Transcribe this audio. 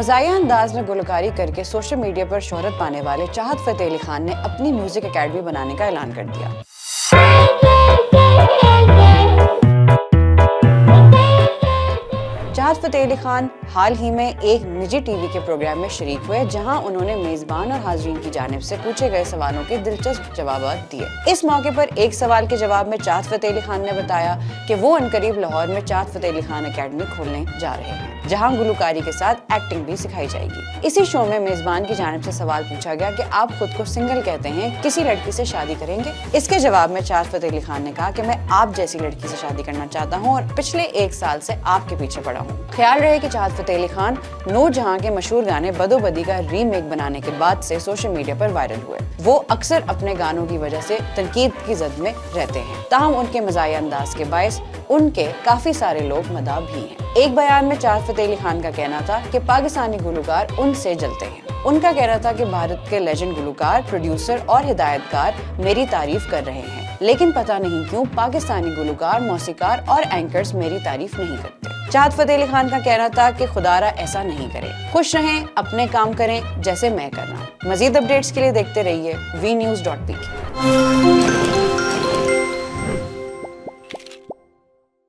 मज़ाहिया अंदाज में गुलकारी करके सोशल मीडिया पर शोहरत पाने वाले चाहत फ़तेह अली खान ने अपनी म्यूजिक एकेडमी बनाने का ऐलान कर दिया। चाहत फ़तेह अली खान हाल ही में एक निजी टीवी के प्रोग्राम में शरीक हुए, जहां उन्होंने मेजबान और हाजरीन की जानिब से पूछे गए सवालों के दिलचस्प जवाब दिए। इस मौके पर एक सवाल के जवाब में चाहत फ़तेह अली खान ने बताया कि वो अनकरीब लाहौर में चाहत फ़तेह अली खान एकेडमी खोलने जा रहे हैं, जहां गुलकारी के साथ एक्टिंग भी सिखाई जाएगी। इसी शो में मेजबान की जानिब से सवाल पूछा गया कि आप खुद को सिंगल कहते हैं, किसी लड़की से शादी करेंगे? इसके जवाब में चाहत फ़तेह अली खान ने कहा कि मैं आप जैसी लड़की से शादी करना चाहता हूँ और पिछले 1 साल से आपके पीछे पड़ा हूँ। ख्याल रहे कि चाहत फ़तेह अली खान नूरजहां के मशहूर गाने बदो-बदी का रीमेक बनाने के बाद से सोशल मीडिया पर वायरल हुए। वो अक्सर अपने गानों की वजह से तनकीद की जद में रहते हैं, ताहम उनके मज़ाहिया अंदाज के बायस उनके काफी सारे लोग मदाह भी हैं। एक बयान में चाहत फ़तेह अली खान का कहना था कि पाकिस्तानी गुलकार उनसे जलते हैं। उनका कहना था कि भारत के लेजेंड गुलकार, प्रोड्यूसर और हिदायतकार मेरी तारीफ कर रहे हैं, लेकिन पता नहीं क्यों पाकिस्तानी गुलकार, मौसीकार और एंकर्स मेरी तारीफ नहीं करते। चाहत फ़तेह अली खान का कहना था कि खुदारा ऐसा नहीं करे, खुश रहें, अपने काम करें जैसे मैं कर रहा हूँ। मजीद अपडेट्स के लिए देखते रहिए VNews.pk।